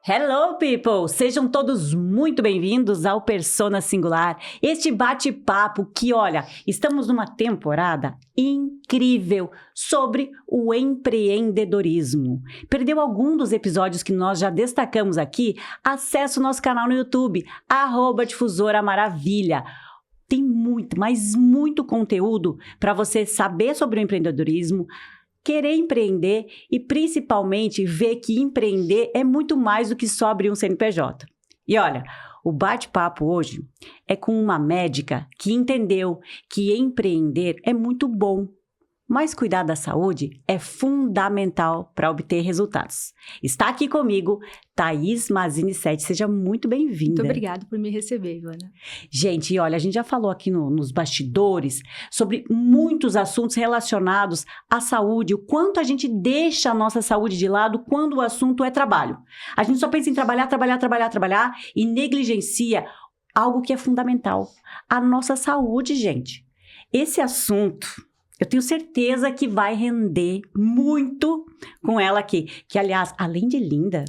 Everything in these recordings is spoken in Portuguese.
Hello, people! Sejam todos muito bem-vindos ao Persona Singular, este bate-papo que, olha, estamos numa temporada incrível sobre o empreendedorismo. Perdeu algum dos episódios que nós já destacamos aqui? Acesse o nosso canal no YouTube, @Difusora Maravilha. Tem muito, mas muito conteúdo para você saber sobre o empreendedorismo, querer empreender e, principalmente, ver que empreender é muito mais do que só abrir um CNPJ. E olha, o bate-papo hoje é com uma médica que entendeu que empreender é muito bom, mas cuidar da saúde é fundamental para obter resultados. Está aqui comigo Thaís Mazini Sete. Seja muito bem-vinda. Muito obrigada por me receber, Ivana. Gente, olha, a gente já falou aqui nos bastidores sobre muitos assuntos relacionados à saúde, o quanto a gente deixa a nossa saúde de lado quando o assunto é trabalho. A gente só pensa em trabalhar e negligencia algo que é fundamental, a nossa saúde, gente. Esse assunto, eu tenho certeza que vai render muito com ela aqui, que, aliás, além de linda,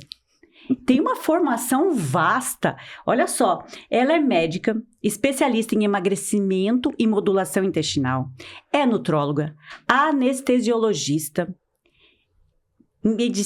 tem uma formação vasta. Olha só, ela é médica, especialista em emagrecimento e modulação intestinal, é nutróloga, anestesiologista,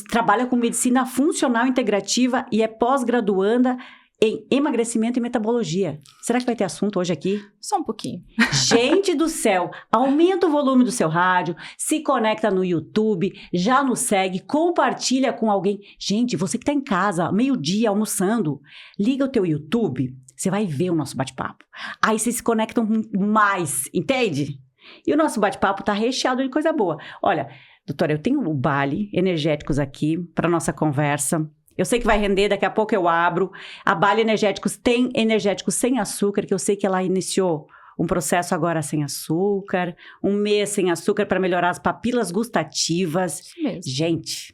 trabalha com medicina funcional integrativa e é pós-graduanda em emagrecimento e metabologia. Será que vai ter assunto hoje aqui? Só um pouquinho. Gente do céu, aumenta o volume do seu rádio, se conecta no YouTube, já nos segue, compartilha com alguém. Gente, você que está em casa, meio-dia, almoçando, liga o teu YouTube, você vai ver o nosso bate-papo. Aí vocês se conectam mais, entende? E o nosso bate-papo está recheado de coisa boa. Olha, doutora, eu tenho o Bali Energéticos aqui para nossa conversa. Eu sei que vai render, daqui a pouco eu abro. A Bali Energéticos tem energéticos sem açúcar, que eu sei que ela iniciou um processo agora sem açúcar, um mês sem açúcar para melhorar as papilas gustativas. Isso mesmo. Gente,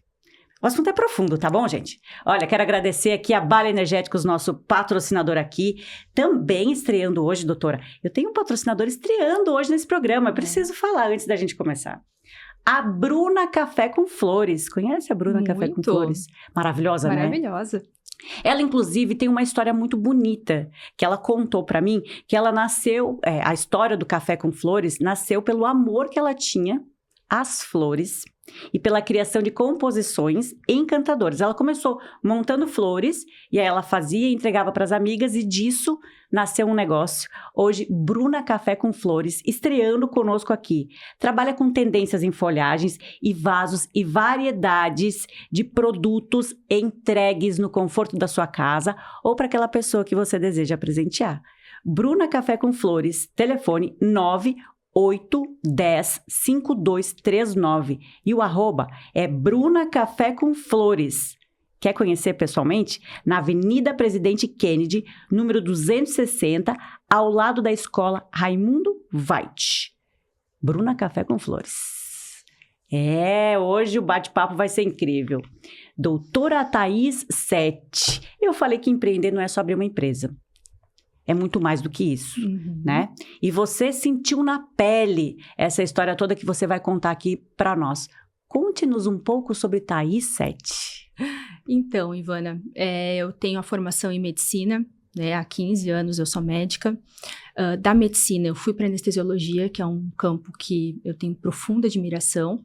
o assunto é profundo, tá bom, gente? Olha, quero agradecer aqui a Bali Energéticos, nosso patrocinador aqui, também estreando hoje, doutora. Eu tenho um patrocinador estreando hoje nesse programa, eu preciso falar antes da gente começar. A Bruna Café com Flores. Conhece a Bruna Café com Flores? Maravilhosa, né? Maravilhosa. Ela, inclusive, tem uma história muito bonita que ela contou pra mim, que ela nasceu, a história do Café com Flores nasceu pelo amor que ela tinha às flores e pela criação de composições encantadoras. Ela começou montando flores e aí ela fazia e entregava para as amigas e disso nasceu um negócio. Hoje, Bruna Café com Flores, estreando conosco aqui. Trabalha com tendências em folhagens e vasos e variedades de produtos entregues no conforto da sua casa ou para aquela pessoa que você deseja presentear. Bruna Café com Flores, telefone 981105239 e o @ é Bruna Café com Flores. Quer conhecer pessoalmente? Na Avenida Presidente Kennedy, número 260, ao lado da escola Raimundo Veit. Bruna Café com Flores. Hoje o bate-papo vai ser incrível. Doutora Thaís Sete. Eu falei que empreender não é só abrir uma empresa. É muito mais do que isso, né? E você sentiu na pele essa história toda que você vai contar aqui para nós. Conte-nos um pouco sobre Thaís Sete. Então, Ivana, eu tenho a formação em medicina, né? Há 15 anos eu sou médica. Da medicina eu fui para anestesiologia, que é um campo que eu tenho profunda admiração.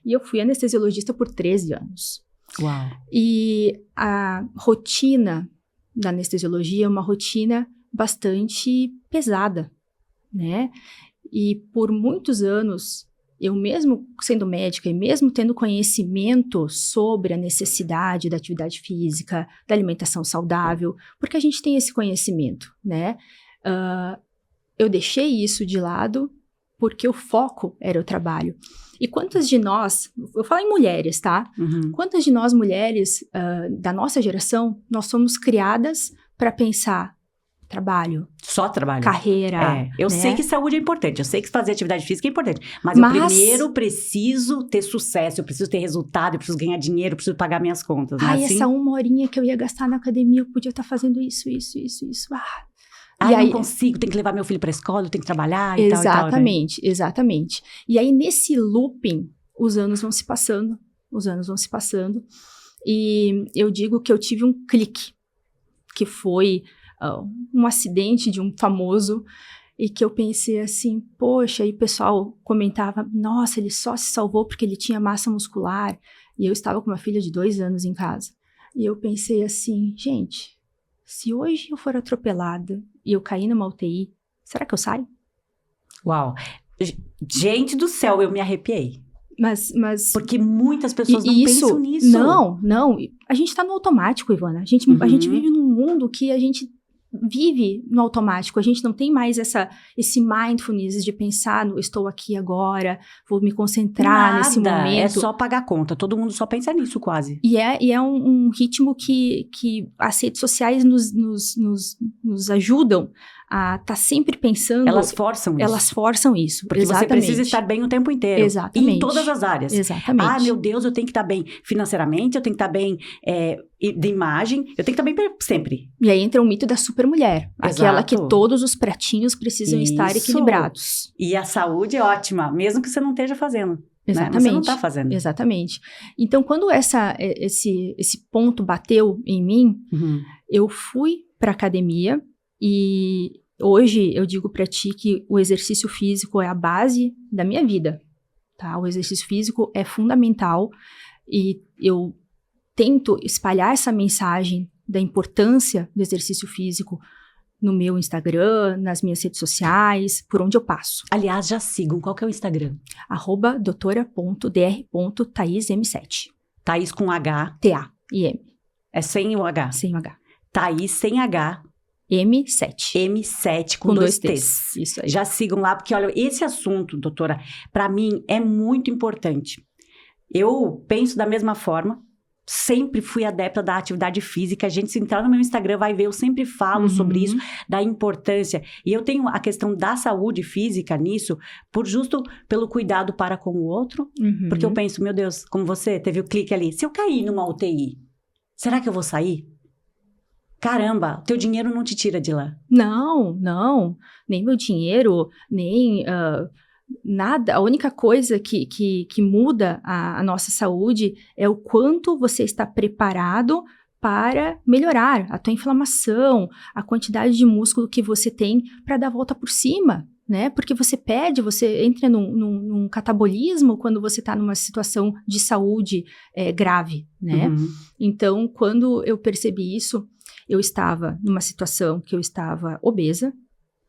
E eu fui anestesiologista por 13 anos. Uau! E a rotina da anestesiologia é uma rotina bastante pesada, né? E por muitos anos, eu mesmo sendo médica e mesmo tendo conhecimento sobre a necessidade da atividade física, da alimentação saudável, porque a gente tem esse conhecimento, né? Eu deixei isso de lado porque o foco era o trabalho. E quantas de nós, eu falo em mulheres, tá? Quantas de nós mulheres da nossa geração, nós somos criadas para pensar trabalho. Só trabalho. Carreira. Eu né? sei que saúde é importante, eu sei que fazer atividade física é importante, mas eu primeiro preciso ter sucesso, eu preciso ter resultado, eu preciso ganhar dinheiro, eu preciso pagar minhas contas. Ai, assim? Essa 1 horinha que eu ia gastar na academia, eu podia estar fazendo isso. E aí, não consigo, tenho que levar meu filho para a escola, eu tenho que trabalhar e tal. Exatamente, exatamente. E aí, nesse looping, os anos vão se passando. E eu digo que eu tive um clique, que foi um acidente de um famoso, e que eu pensei assim, poxa, e o pessoal comentava, nossa, ele só se salvou porque ele tinha massa muscular, e eu estava com uma filha de 2 anos em casa. E eu pensei assim, gente, se hoje eu for atropelada e eu cair numa UTI, será que eu saio? Uau. Gente do céu, eu me arrepiei. Mas Porque muitas pessoas não isso, pensam nisso. Não. A gente tá no automático, Ivana. A gente vive num mundo que a gente vive no automático. A gente não tem mais esse mindfulness de pensar, estou aqui agora, vou me concentrar nesse momento. É só pagar conta. Todo mundo só pensa nisso, quase. E é um ritmo que as redes sociais nos ajudam a estar sempre pensando. Elas forçam isso. Elas forçam isso. Porque exatamente. Você precisa estar bem o tempo inteiro. Exatamente. Em todas as áreas. Exatamente. Ah, meu Deus, eu tenho que estar bem financeiramente, eu tenho que estar bem de imagem, eu tenho que estar bem sempre. E aí entra o mito da supermulher. Aquela que todos os pratinhos precisam estar equilibrados. E a saúde é ótima, mesmo que você não esteja fazendo. Exatamente. Né? Você não está fazendo. Exatamente. Então, quando esse ponto bateu em mim, eu fui para academia e hoje eu digo para ti que o exercício físico é a base da minha vida, tá? O exercício físico é fundamental e eu tento espalhar essa mensagem da importância do exercício físico no meu Instagram, nas minhas redes sociais, por onde eu passo. Aliás, já sigam. Qual que é o Instagram? @doutora.dr.thaism7. Thaís com H. T-A-I-M. É sem o H. Sem o H. Thaís sem H. M7. M7 com 2 T's. Isso aí. Já sigam lá, porque olha, esse assunto, doutora, para mim é muito importante. Eu penso da mesma forma. Sempre fui adepta da atividade física. A gente, se entrar no meu Instagram, vai ver, eu sempre falo sobre isso, da importância. E eu tenho a questão da saúde física nisso, pelo cuidado para com o outro. Porque eu penso, meu Deus, como você teve o clique ali, se eu cair numa UTI, será que eu vou sair? Caramba, teu dinheiro não te tira de lá. Não. Nem meu dinheiro, nem nada. A única coisa que muda a nossa saúde é o quanto você está preparado para melhorar a tua inflamação, a quantidade de músculo que você tem para dar a volta por cima, né? Porque você entra num catabolismo quando você está numa situação de saúde grave, né? Então, quando eu percebi isso, eu estava numa situação que eu estava obesa.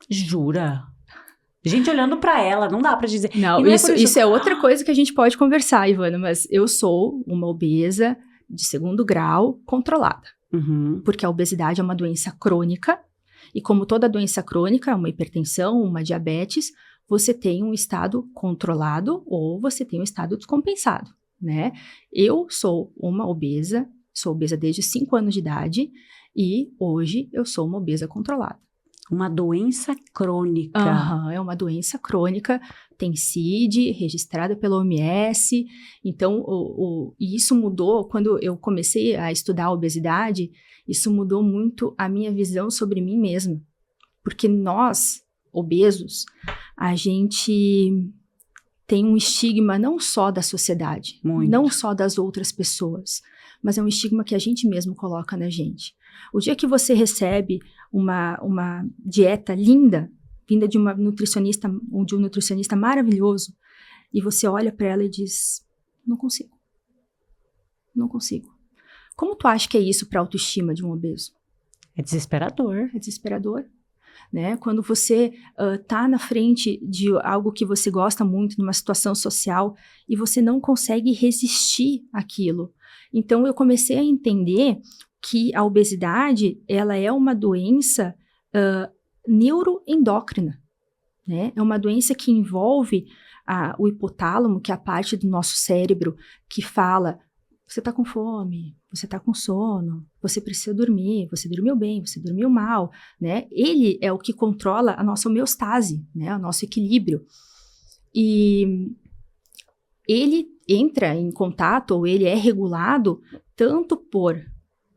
Jura? Gente olhando pra ela, não dá pra dizer. Não, isso é outra coisa que a gente pode conversar, Ivana, mas eu sou uma obesa de 2º grau controlada. Porque a obesidade é uma doença crônica, e como toda doença crônica, uma hipertensão, uma diabetes, você tem um estado controlado ou você tem um estado descompensado, né? Eu sou uma obesa, sou obesa desde 5 anos de idade, e hoje eu sou uma obesa controlada. Uma doença crônica. É uma doença crônica, tem CID, registrada pela OMS. Então, e isso mudou, quando eu comecei a estudar a obesidade, isso mudou muito a minha visão sobre mim mesma. Porque nós, obesos, a gente tem um estigma não só da sociedade, não só das outras pessoas, mas é um estigma que a gente mesmo coloca na gente. O dia que você recebe uma dieta linda, vinda de uma nutricionista ou de um nutricionista maravilhoso, e você olha para ela e diz, não consigo. Como tu acha que é isso para a autoestima de um obeso? É desesperador. Né? Quando você tá na frente de algo que você gosta muito, numa situação social, e você não consegue resistir àquilo. Então, eu comecei a entender que a obesidade, ela é uma doença neuroendócrina, né? É uma doença que envolve o hipotálamo, que é a parte do nosso cérebro que fala, você tá com fome, você tá com sono, você precisa dormir, você dormiu bem, você dormiu mal, né? Ele é o que controla a nossa homeostase, né? O nosso equilíbrio. E ele entra em contato, ou ele é regulado tanto por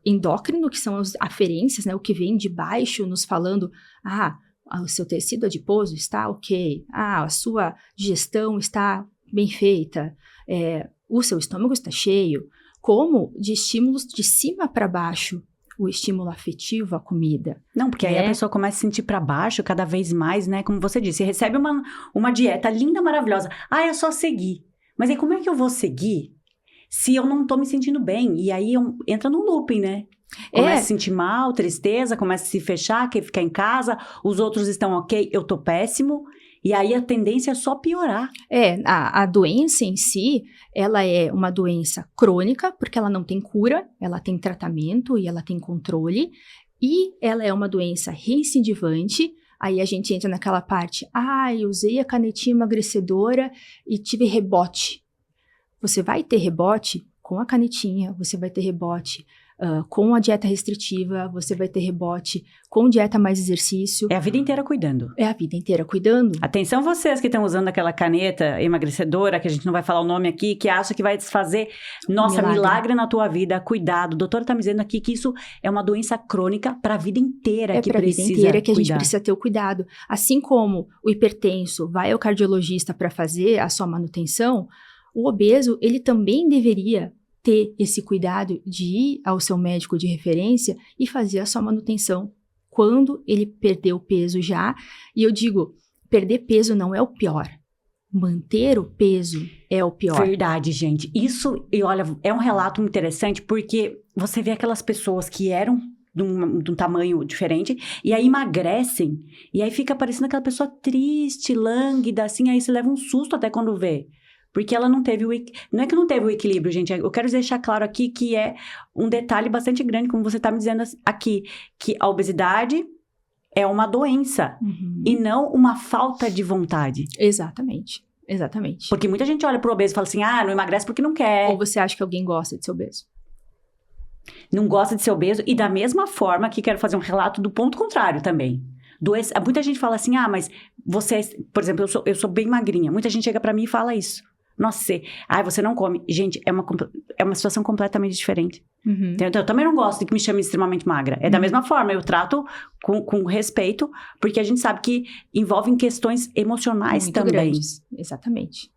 endócrino, que são as aferências, né, o que vem de baixo nos falando, o seu tecido adiposo está ok, a sua digestão está bem feita, o seu estômago está cheio, como de estímulos de cima para baixo, o estímulo afetivo, a comida. Não, porque aí a pessoa começa a se sentir pra baixo cada vez mais, né? Como você disse, recebe uma dieta linda, maravilhosa. Ah, é só seguir. Mas aí como é que eu vou seguir se eu não tô me sentindo bem? E aí entra num looping, né? Começa a se sentir mal, tristeza, começa a se fechar, quer ficar em casa, os outros estão ok, eu tô péssimo. E aí a tendência é só piorar. A doença em si, ela é uma doença crônica, porque ela não tem cura, ela tem tratamento e ela tem controle. E ela é uma doença recidivante. Aí a gente entra naquela parte, eu usei a canetinha emagrecedora e tive rebote. Você vai ter rebote com a canetinha, você vai ter rebote com a dieta restritiva, você vai ter rebote com dieta mais exercício. É a vida inteira cuidando. É a vida inteira cuidando. Atenção vocês que estão usando aquela caneta emagrecedora, que a gente não vai falar o nome aqui, que acha que vai desfazer. Nossa, milagre na tua vida, cuidado. A doutora tá me dizendo aqui que isso é uma doença crônica para a vida inteira que precisa cuidar. É para a vida inteira que a gente precisa ter o cuidado. Assim como o hipertenso vai ao cardiologista para fazer a sua manutenção, o obeso, ele também deveria ter esse cuidado de ir ao seu médico de referência e fazer a sua manutenção quando ele perdeu o peso já. E eu digo, perder peso não é o pior. Manter o peso é o pior. Verdade, gente. Isso, e olha, é um relato interessante porque você vê aquelas pessoas que eram de um tamanho diferente, e aí emagrecem, e aí fica parecendo aquela pessoa triste, lânguida, assim, aí você leva um susto até quando vê. Porque ela não teve não é que não teve o equilíbrio, gente. Eu quero deixar claro aqui que é um detalhe bastante grande, como você está me dizendo aqui, que a obesidade é uma doença e não uma falta de vontade. Exatamente. Exatamente. Porque muita gente olha pro obeso e fala assim, não emagrece porque não quer. Ou você acha que alguém gosta de ser obeso? Não gosta de ser obeso. E da mesma forma, aqui quero fazer um relato do ponto contrário também. Muita gente fala assim, mas você... Por exemplo, eu sou bem magrinha. Muita gente chega pra mim e fala isso. Nossa, você não come. Gente, é uma situação completamente diferente. Então, eu também não gosto de que me chamem extremamente magra. É da mesma forma, eu trato com respeito, porque a gente sabe que envolvem questões emocionais muito também. Grandes.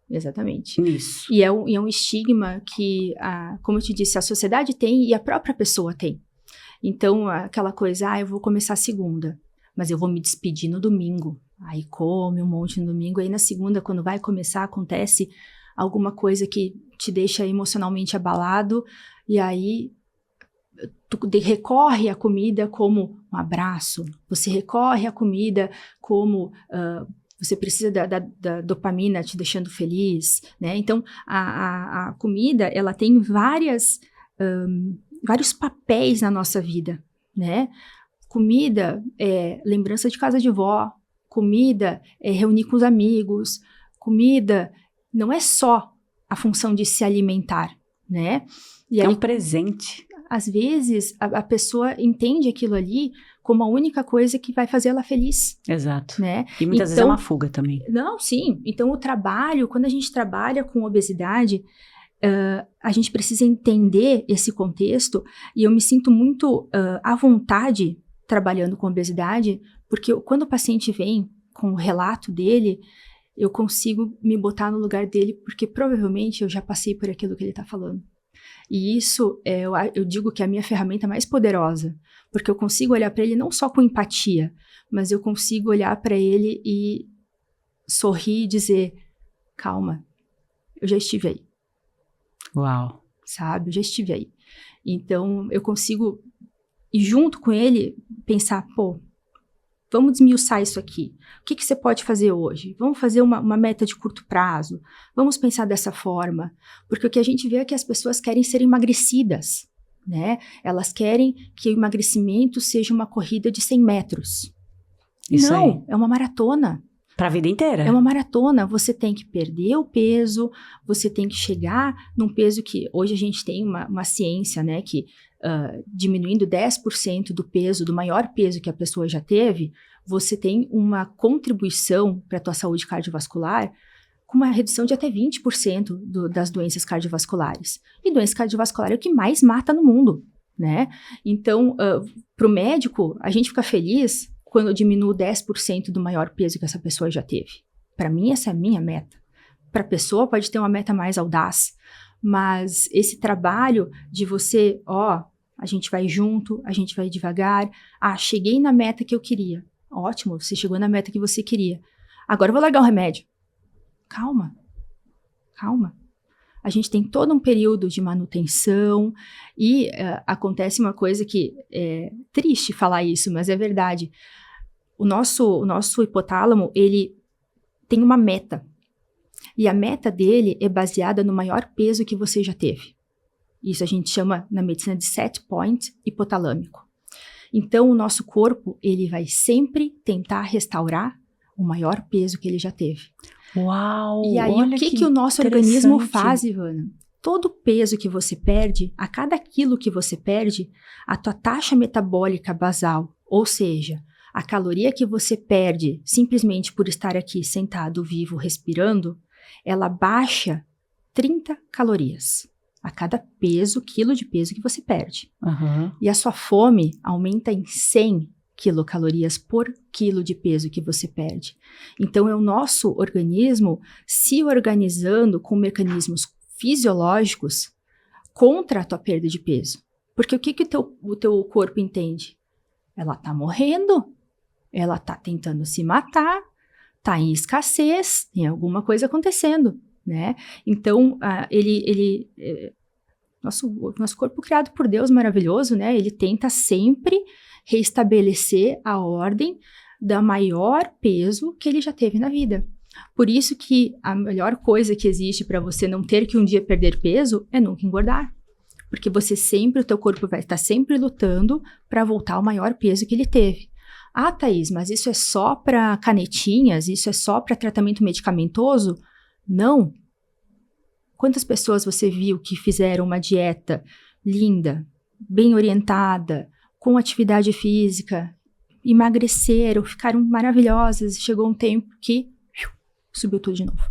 Exatamente. Isso. E é um estigma que, como eu te disse, a sociedade tem e a própria pessoa tem. Então, aquela coisa, eu vou começar segunda, mas eu vou me despedir no domingo. Aí come um monte no domingo, aí na segunda, quando vai começar, acontece alguma coisa que te deixa emocionalmente abalado, e aí tu recorre à comida como um abraço, você recorre à comida como você precisa da dopamina te deixando feliz, né? Então, a comida, ela tem vários papéis na nossa vida, né? Comida é lembrança de casa de vó, comida é reunir com os amigos, comida não é só a função de se alimentar, né? E é aí, um presente. Às vezes, a pessoa entende aquilo ali como a única coisa que vai fazer ela feliz. Exato. Né? E muitas vezes é uma fuga também. Não, sim. Então, quando a gente trabalha com obesidade, a gente precisa entender esse contexto, e eu me sinto muito à vontade trabalhando com obesidade, porque quando o paciente vem com o relato dele, eu consigo me botar no lugar dele, porque provavelmente eu já passei por aquilo que ele está falando. E isso, eu digo que é a minha ferramenta mais poderosa, porque eu consigo olhar para ele não só com empatia, mas eu consigo olhar para ele e sorrir e dizer, calma, eu já estive aí. Uau. Sabe, eu já estive aí. Então, eu consigo ir junto com ele, pensar, vamos desmiuçar isso aqui. O que você pode fazer hoje? Vamos fazer uma meta de curto prazo? Vamos pensar dessa forma? Porque o que a gente vê é que as pessoas querem ser emagrecidas, né? Elas querem que o emagrecimento seja uma corrida de 100 metros. Isso não, aí. É uma maratona. Para a vida inteira. É uma maratona. Você tem que perder o peso, você tem que chegar num peso que... Hoje a gente tem uma ciência, né, que diminuindo 10% do peso, do maior peso que a pessoa já teve, você tem uma contribuição para a tua saúde cardiovascular com uma redução de até 20% das doenças cardiovasculares. E doença cardiovascular é o que mais mata no mundo, né? Então, para o médico, a gente fica feliz quando eu diminuo 10% do maior peso que essa pessoa já teve. Para mim, essa é a minha meta. Para a pessoa, pode ter uma meta mais audaz, Mas esse trabalho de você, a gente vai junto, a gente vai devagar. Cheguei na meta que eu queria. Ótimo, você chegou na meta que você queria. Agora eu vou largar o remédio. Calma. A gente tem todo um período de manutenção e acontece uma coisa que é triste falar isso, mas é verdade. O nosso hipotálamo, ele tem uma meta. E a meta dele é baseada no maior peso que você já teve. Isso a gente chama na medicina de set point hipotalâmico. Então, o nosso corpo, ele vai sempre tentar restaurar o maior peso que ele já teve. Uau! E aí, o que o nosso organismo faz, Ivana? Todo peso que você perde, a cada quilo que você perde, a tua taxa metabólica basal, ou seja, a caloria que você perde simplesmente por estar aqui sentado, vivo, respirando, ela baixa 30 calorias a cada quilo de peso que você perde. Uhum. E a sua fome aumenta em 100 quilocalorias por quilo de peso que você perde. Então, é o nosso organismo se organizando com mecanismos fisiológicos contra a tua perda de peso. Porque o que o teu corpo entende? Ela tá morrendo, ela tá tentando se matar, tá em escassez, tem alguma coisa acontecendo, né? Então, nosso corpo criado por Deus maravilhoso, né? Ele tenta sempre restabelecer a ordem do maior peso que ele já teve na vida. Por isso que a melhor coisa que existe para você não ter que um dia perder peso é nunca engordar. Porque o teu corpo vai estar sempre lutando para voltar ao maior peso que ele teve. Thaís, mas isso é só para canetinhas? Isso é só para tratamento medicamentoso? Não. Quantas pessoas você viu que fizeram uma dieta linda, bem orientada, com atividade física, emagreceram, ficaram maravilhosas, chegou um tempo que subiu tudo de novo,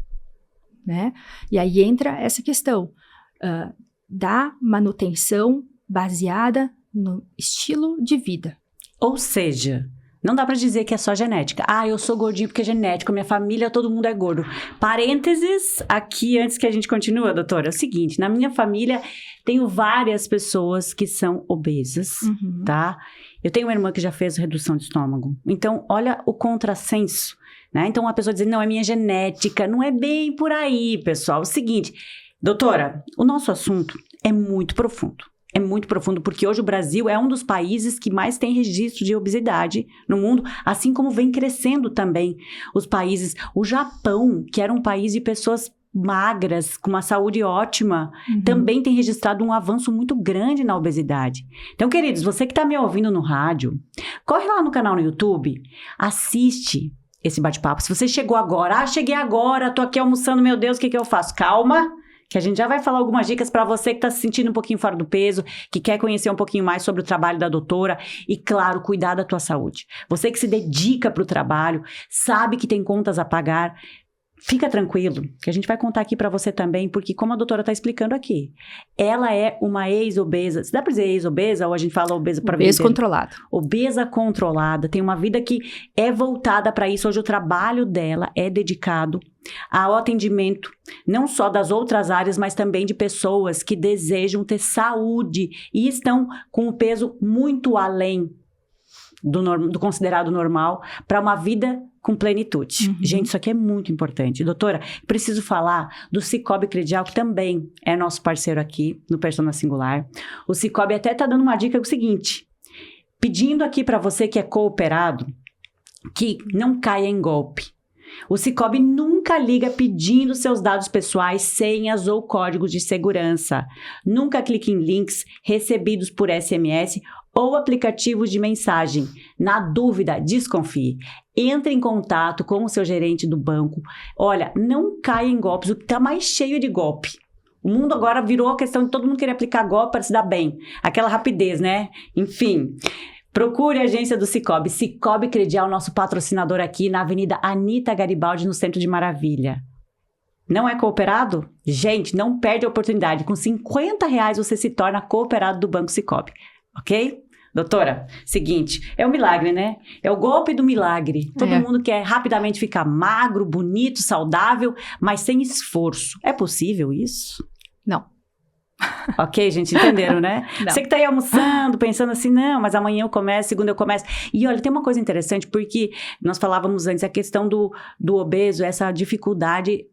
né? E aí entra essa questão da manutenção baseada no estilo de vida. Ou seja, não dá pra dizer que é só genética. Eu sou gordinho porque é genético, minha família, todo mundo é gordo. Parênteses aqui, antes que a gente continue, doutora. É o seguinte, na minha família, tenho várias pessoas que são obesas, tá? Eu tenho uma irmã que já fez redução de estômago. Então, olha o contrassenso, né? Então, uma pessoa diz, não, é minha genética. Não é bem por aí, pessoal. É o seguinte, doutora, o nosso assunto é muito profundo. É muito profundo, porque hoje o Brasil é um dos países que mais tem registro de obesidade no mundo, assim como vem crescendo também os países. O Japão, que era um país de pessoas magras, com uma saúde ótima, também tem registrado um avanço muito grande na obesidade. Então, queridos, você que está me ouvindo no rádio, corre lá no canal no YouTube, assiste esse bate-papo. Se você chegou agora, cheguei agora, tô aqui almoçando, meu Deus, o que eu faço? Calma, que a gente já vai falar algumas dicas para você que está se sentindo um pouquinho fora do peso, que quer conhecer um pouquinho mais sobre o trabalho da doutora e, claro, cuidar da tua saúde. Você que se dedica para o trabalho, sabe que tem contas a pagar, fica tranquilo, que a gente vai contar aqui para você também, porque como a doutora está explicando aqui, ela é uma ex-obesa. Se dá para dizer ex-obesa ou a gente fala obesa para vida? Obesa controlada. Obesa controlada, tem uma vida que é voltada para isso. Hoje o trabalho dela é dedicado ao atendimento, não só das outras áreas, mas também de pessoas que desejam ter saúde e estão com o peso muito além do considerado normal para uma vida com plenitude. Gente, isso aqui é muito importante. Doutora, preciso falar do Cicobi Credial, que também é nosso parceiro aqui no Persona Singular. O Cicobi até está dando uma dica, é o seguinte, pedindo aqui para você que é cooperado, que não caia em golpe. O Cicobi nunca liga pedindo seus dados pessoais, senhas ou códigos de segurança. Nunca clique em links recebidos por SMS ou aplicativos de mensagem. Na dúvida, desconfie. Entre em contato com o seu gerente do banco. Olha, não caia em golpes, o que está mais cheio de golpe. O mundo agora virou a questão de todo mundo querer aplicar golpe para se dar bem. Aquela rapidez, né? Enfim, procure a agência do Cicobi. Cicobi Credial, nosso patrocinador aqui na Avenida Anita Garibaldi, no centro de Maravilha. Não é cooperado? Gente, não perde a oportunidade. Com R$50 você se torna cooperado do Banco Cicobi. Ok? Doutora, seguinte, é o milagre, né? É o golpe do milagre. Todo mundo quer rapidamente ficar magro, bonito, saudável, mas sem esforço. É possível isso? Não. Ok, gente, entenderam, né? Não. Você que tá aí almoçando, pensando assim, não, mas amanhã eu começo, segunda eu começo. E olha, tem uma coisa interessante, porque nós falávamos antes, a questão do obeso, essa dificuldade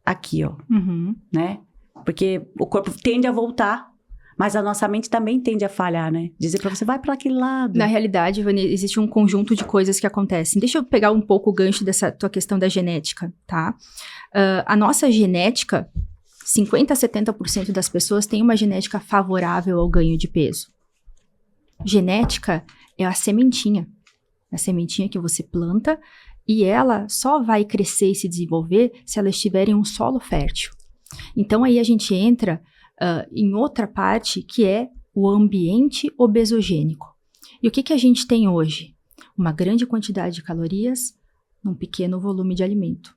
aqui, ó, Uhum. né? Porque o corpo tende a voltar, mas a nossa mente também tende a falhar, né? Dizer pra você, vai pra aquele lado. Na realidade, Vani, existe um conjunto de coisas que acontecem. Deixa eu pegar um pouco o gancho dessa tua questão da genética, tá? A nossa genética, 50% a 70% das pessoas têm uma genética favorável ao ganho de peso. Genética é a sementinha. A sementinha que você planta e ela só vai crescer e se desenvolver se ela estiver em um solo fértil. Então, aí a gente entra em outra parte que é o ambiente obesogênico. E o que a gente tem hoje? Uma grande quantidade de calorias num pequeno volume de alimento,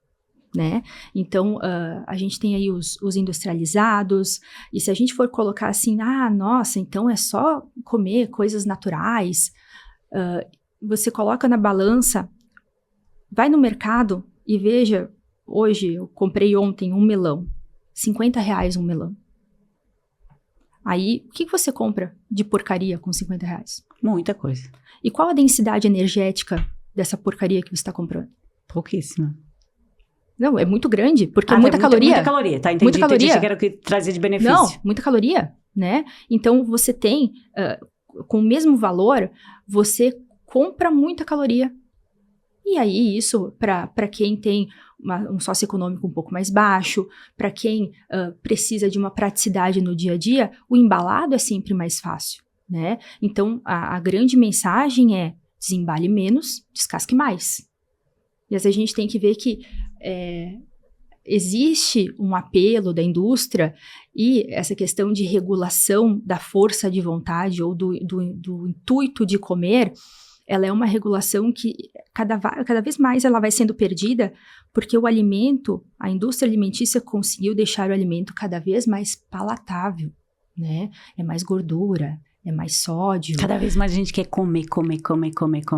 né? Então, a gente tem aí os industrializados, e se a gente for colocar assim, nossa, então é só comer coisas naturais, você coloca na balança, vai no mercado e veja, hoje, eu comprei ontem um melão, R$50 um melão. Aí, o que você compra de porcaria com R$50? Muita coisa. E qual a densidade energética dessa porcaria que você está comprando? Pouquíssima. Não, é muito grande, porque é muita caloria. Muita caloria, tá? Entendi. Muita caloria. Entendi que era o que trazia de benefício. Não, muita caloria, né? Então, você tem, com o mesmo valor, você compra muita caloria. E aí, isso, para quem tem um socioeconômico um pouco mais baixo, para quem precisa de uma praticidade no dia a dia, o embalado é sempre mais fácil, né? Então, a grande mensagem é desembale menos, descasque mais. E às vezes a gente tem que ver que existe um apelo da indústria e essa questão de regulação da força de vontade ou do intuito de comer, ela é uma regulação que cada vez mais ela vai sendo perdida porque o alimento, a indústria alimentícia conseguiu deixar o alimento cada vez mais palatável, né? É mais gordura, é mais sódio. Cada vez mais a gente quer comer.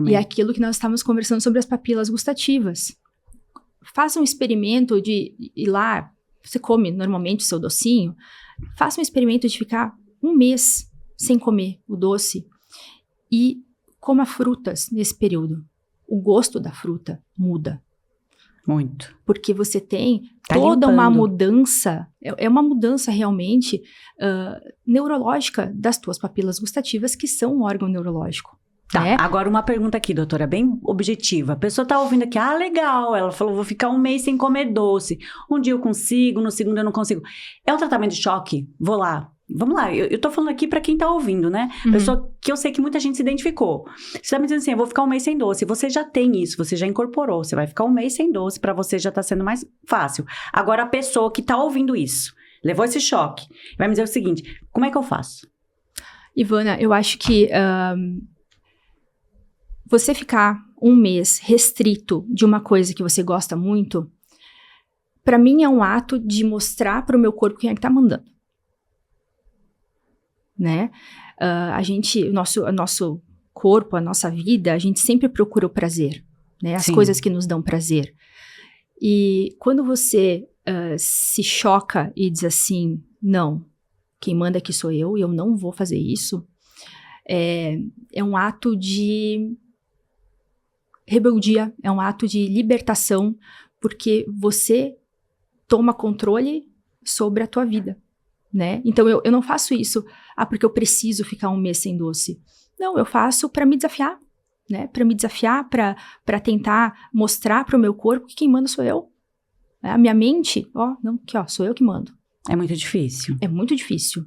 E é aquilo que nós estávamos conversando sobre as papilas gustativas. Faça um experimento de ir lá, você come normalmente o seu docinho, faça um experimento de ficar um mês sem comer o doce e coma frutas nesse período. O gosto da fruta muda. Muito. Porque você tem toda uma mudança, é uma mudança realmente neurológica das tuas papilas gustativas, que são um órgão neurológico. Tá, né? Agora uma pergunta aqui, doutora, bem objetiva. A pessoa tá ouvindo aqui, legal, ela falou, vou ficar um mês sem comer doce. Um dia eu consigo, no segundo eu não consigo. É um tratamento de choque? Vou lá. Vamos lá, eu tô falando aqui pra quem tá ouvindo, né? Uhum. Pessoa que eu sei que muita gente se identificou. Você tá me dizendo assim, eu vou ficar um mês sem doce. Você já tem isso, você já incorporou. Você vai ficar um mês sem doce, pra você já tá sendo mais fácil. Agora a pessoa que tá ouvindo isso, levou esse choque, vai me dizer o seguinte, como é que eu faço? Ivana, eu acho que você ficar um mês restrito de uma coisa que você gosta muito, pra mim é um ato de mostrar pro meu corpo quem é que tá mandando. Né? O nosso corpo, a nossa vida, a gente sempre procura o prazer, né? As Sim. coisas que nos dão prazer. E quando você se choca e diz assim, não, quem manda aqui sou eu e eu não vou fazer isso, é um ato de rebeldia, é um ato de libertação, porque você toma controle sobre a tua vida. Né? Então, eu não faço isso porque eu preciso ficar um mês sem doce. Não, eu faço para me desafiar, né? Para me desafiar, para tentar mostrar para o meu corpo que quem manda sou eu. A minha mente, sou eu que mando. É muito difícil. É muito difícil.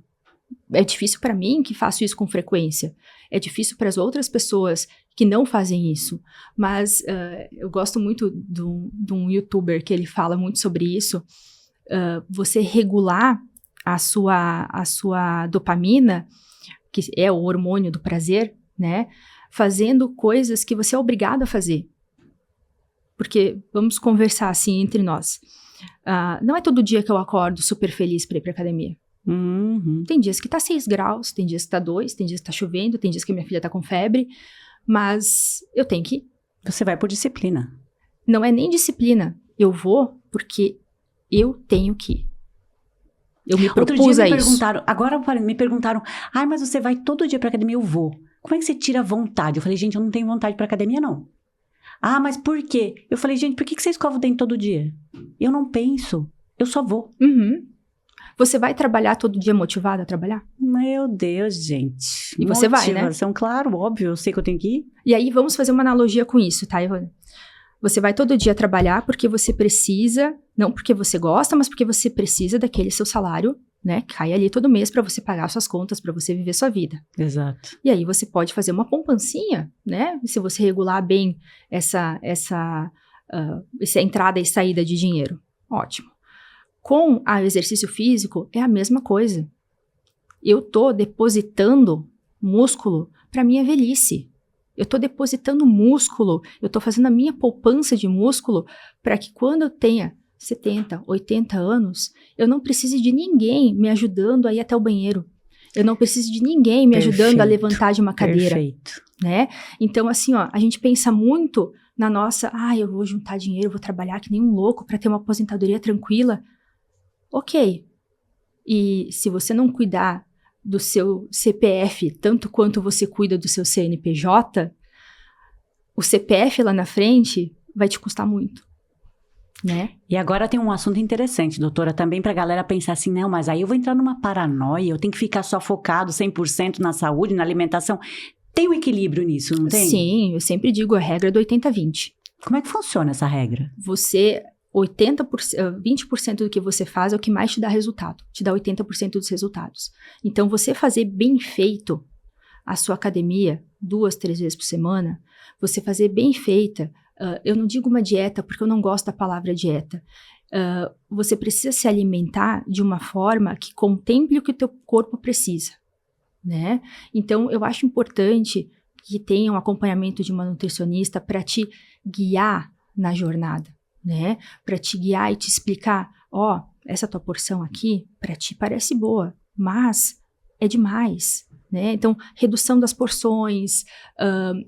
É difícil para mim, que faço isso com frequência. É difícil para as outras pessoas que não fazem isso. Mas eu gosto muito de um youtuber que ele fala muito sobre isso. Você regular a sua dopamina, que é o hormônio do prazer, né? Fazendo coisas que você é obrigado a fazer. Porque, vamos conversar assim entre nós. Não é todo dia que eu acordo super feliz para ir pra academia. Uhum. Tem dias que tá 6 graus, tem dias que tá 2, tem dias que tá chovendo, tem dias que minha filha tá com febre, mas eu tenho que ir. Você vai por disciplina. Não é nem disciplina. Eu vou porque eu tenho que ir. Eu me Outro propus dia a me isso. perguntaram, agora me perguntaram, ai, mas você vai todo dia pra academia? Eu vou. Como é que você tira a vontade? Eu falei, gente, eu não tenho vontade pra academia, não. Ah, mas por quê? Eu falei, gente, por que você escova o dente todo dia? Eu não penso, eu só vou. Uhum. Você vai trabalhar todo dia motivado a trabalhar? Meu Deus, gente. E você vai, né? Motivação, claro, óbvio, eu sei que eu tenho que ir. E aí, vamos fazer uma analogia com isso, tá, Ivana? Você vai todo dia trabalhar porque você precisa, não porque você gosta, mas porque você precisa daquele seu salário, né? Cai ali todo mês para você pagar suas contas, para você viver sua vida. Exato. E aí você pode fazer uma poupancinha, né? Se você regular bem essa entrada e saída de dinheiro. Ótimo. Com o exercício físico, é a mesma coisa. Eu tô depositando músculo para minha velhice. Eu tô depositando músculo, eu tô fazendo a minha poupança de músculo para que quando eu tenha 70, 80 anos, eu não precise de ninguém me ajudando a ir até o banheiro. Eu não preciso de ninguém me ajudando a levantar de uma cadeira. Perfeito. Né? Então, assim, ó, a gente pensa muito na nossa, eu vou juntar dinheiro, eu vou trabalhar que nem um louco para ter uma aposentadoria tranquila. Ok. E se você não cuidar do seu CPF tanto quanto você cuida do seu CNPJ, o CPF lá na frente vai te custar muito, né? E agora tem um assunto interessante, doutora, também pra galera pensar assim, não, mas aí eu vou entrar numa paranoia, eu tenho que ficar só focado 100% na saúde, na alimentação. Tem um equilíbrio nisso, não tem? Sim, eu sempre digo a regra do 80-20. Como é que funciona essa regra? Você, 20% do que você faz é o que mais te dá resultado, te dá 80% dos resultados. Então, você fazer bem feito a sua academia 2, 3 vezes por semana, você fazer bem feita, eu não digo uma dieta porque eu não gosto da palavra dieta, você precisa se alimentar de uma forma que contemple o que o teu corpo precisa, né? Então, eu acho importante que tenha um acompanhamento de uma nutricionista para te guiar na jornada, né? Para te guiar e te explicar, essa tua porção aqui, para ti parece boa, mas é demais, né? Então, redução das porções,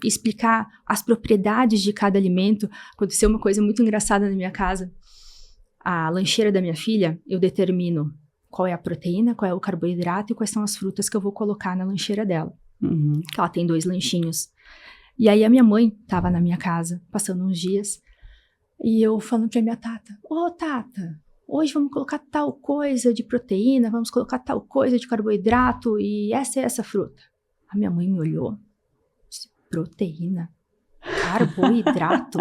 explicar as propriedades de cada alimento. Aconteceu uma coisa muito engraçada na minha casa. A lancheira da minha filha, eu determino qual é a proteína, qual é o carboidrato e quais são as frutas que eu vou colocar na lancheira dela. Uhum. Ela tem 2 lanchinhos. E aí a minha mãe estava na minha casa, passando uns dias, e eu falando pra minha Tata, Tata, hoje vamos colocar tal coisa de proteína, vamos colocar tal coisa de carboidrato e essa fruta. A minha mãe me olhou, disse, proteína? Carboidrato?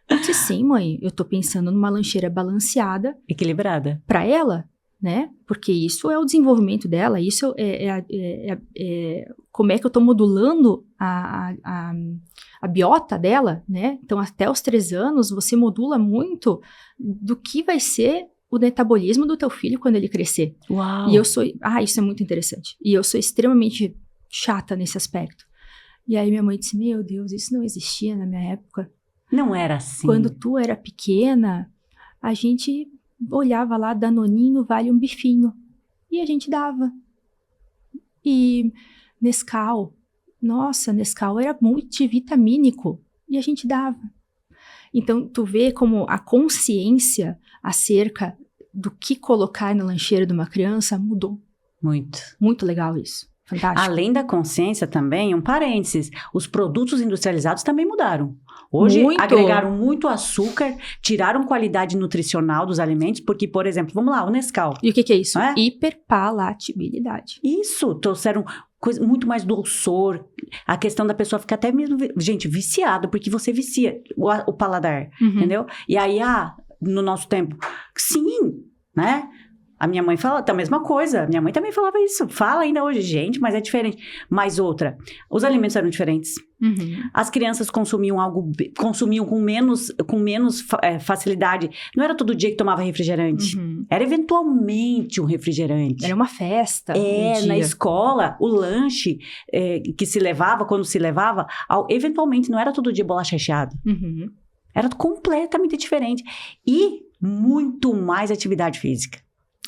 Eu disse, sim, mãe, eu tô pensando numa lancheira balanceada. Equilibrada. Pra ela, né? Porque isso é o desenvolvimento dela, isso como é que eu tô modulando a biota dela, né? Então, até os 3 anos, você modula muito do que vai ser o metabolismo do teu filho quando ele crescer. Uau! E eu sou... isso é muito interessante. E eu sou extremamente chata nesse aspecto. E aí minha mãe disse, meu Deus, isso não existia na minha época. Não era assim. Quando tu era pequena, a gente olhava lá, Danoninho vale um bifinho. E a gente dava. E Nescau, nossa, Nescau era multivitamínico. E a gente dava. Então, tu vê como a consciência acerca do que colocar na lancheira de uma criança mudou. Muito. Muito legal isso. Fantástico. Além da consciência também, um parênteses, os produtos industrializados também mudaram. Hoje Muito. agregaram muito açúcar, tiraram qualidade nutricional dos alimentos, porque, por exemplo, vamos lá, o Nescau. E o que é isso? Não é? Hiperpalatabilidade. Isso, trouxeram muito mais dulçor, a questão da pessoa ficar até mesmo, gente, viciada, porque você vicia o paladar, entendeu? E aí, no nosso tempo, sim, né? A minha mãe fala a mesma coisa. Minha mãe também falava isso. Fala ainda hoje, gente, mas é diferente. Mais outra. Os alimentos eram diferentes. As crianças consumiam com menos facilidade. Não era todo dia que tomava refrigerante. Era eventualmente um refrigerante. Era uma festa. Na escola, o lanche que se levava, quando se levava, eventualmente não era todo dia bolacha recheada. Era completamente diferente. E muito mais atividade física.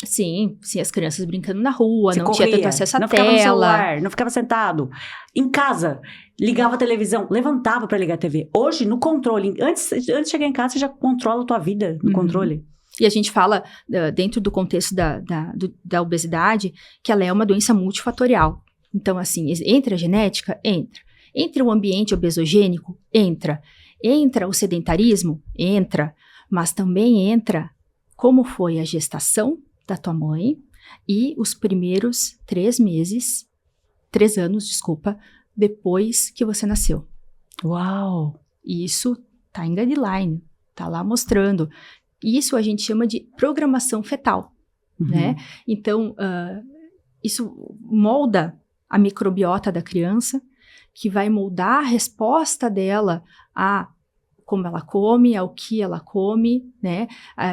Sim, as crianças brincando na rua, você não corria, tinha tanto acesso à não tela. Ficava no celular, não ficava sentado. Em casa, ligava a televisão, levantava para ligar a TV. Hoje, no controle, antes de chegar em casa, você já controla a tua vida no controle. E a gente fala, dentro do contexto da obesidade, que ela é uma doença multifatorial. Então, assim, entra a genética? Entra. Entra o ambiente obesogênico? Entra. Entra o sedentarismo? Entra. Mas também entra como foi a gestação da tua mãe e os primeiros 3 anos, depois que você nasceu. Uau! E isso tá em guideline, tá lá mostrando. Isso a gente chama de programação fetal, né? Então, isso molda a microbiota da criança, que vai moldar a resposta dela a como ela come, ao que ela come, né?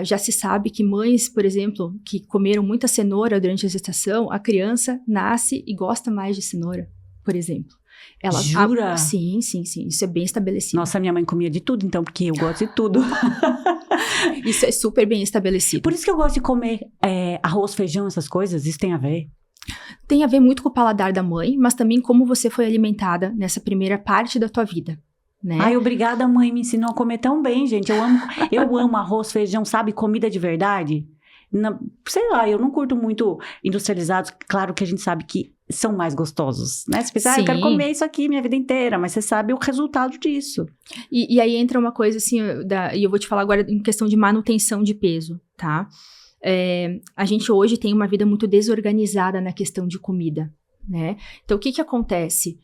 Já se sabe que mães, por exemplo, que comeram muita cenoura durante a gestação, a criança nasce e gosta mais de cenoura, por exemplo. Jura? Sim, isso é bem estabelecido. Nossa, minha mãe comia de tudo, então, porque eu gosto de tudo. Isso é super bem estabelecido. Por isso que eu gosto de comer arroz, feijão, essas coisas, isso tem a ver? Tem a ver muito com o paladar da mãe, mas também como você foi alimentada nessa primeira parte da tua vida. Né? Ai, obrigada, mãe, me ensinou a comer tão bem, gente. Eu amo arroz, feijão, sabe? Comida de verdade. Sei lá, eu não curto muito industrializados. Claro que a gente sabe que são mais gostosos, né? Você pensa, eu quero comer isso aqui minha vida inteira, mas você sabe o resultado disso. E aí entra uma coisa assim, e eu vou te falar agora em questão de manutenção de peso, tá? A gente hoje tem uma vida muito desorganizada na questão de comida, né? Então, o que acontece?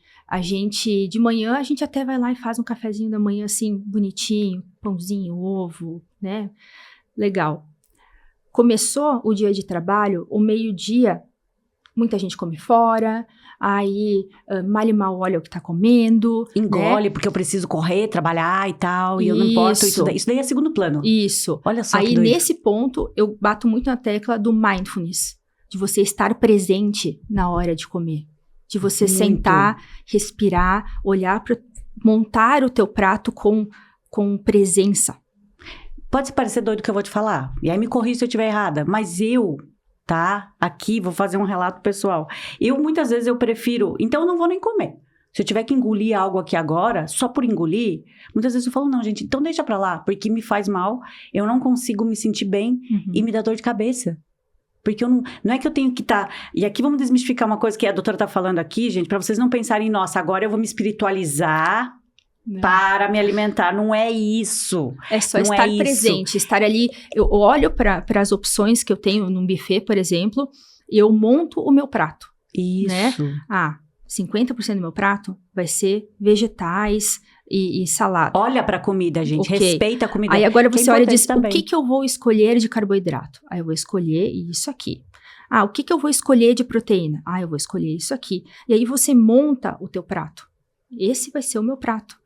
De manhã, a gente até vai lá e faz um cafezinho da manhã, assim, bonitinho, pãozinho, ovo, né? Legal. Começou o dia de trabalho, o meio-dia, muita gente come fora, aí mal e mal olha o que tá comendo. Engole, né? Porque eu preciso correr, trabalhar e tal, e eu não importo. Isso daí é segundo plano. Isso. Olha só aí, que doido. Nesse ponto, eu bato muito na tecla do mindfulness, de você estar presente na hora de comer. De você sentar, respirar, olhar para montar o teu prato com presença. Pode parecer doido o que eu vou te falar. E aí me corrija se eu estiver errada. Mas aqui, vou fazer um relato pessoal. Muitas vezes, eu prefiro... Então, eu não vou nem comer. Se eu tiver que engolir algo aqui agora, só por engolir, muitas vezes eu falo, não, gente, então deixa pra lá. Porque me faz mal, eu não consigo me sentir bem e me dá dor de cabeça. Porque não é que eu tenho que estar... E aqui vamos desmistificar uma coisa que a doutora tá falando aqui, gente, para vocês não pensarem, nossa, agora eu vou me espiritualizar para me alimentar. Não é isso. É só estar presente, estar ali. Eu olho para as opções que eu tenho num buffet, por exemplo, e eu monto o meu prato. Isso. Né? 50% do meu prato vai ser vegetais e salada. Olha para a comida, gente. Okay. Respeita a comida. Aí agora você olha e diz, o que eu vou escolher de carboidrato? Aí eu vou escolher isso aqui. O que eu vou escolher de proteína? Eu vou escolher isso aqui. E aí você monta o teu prato. Esse vai ser o meu prato.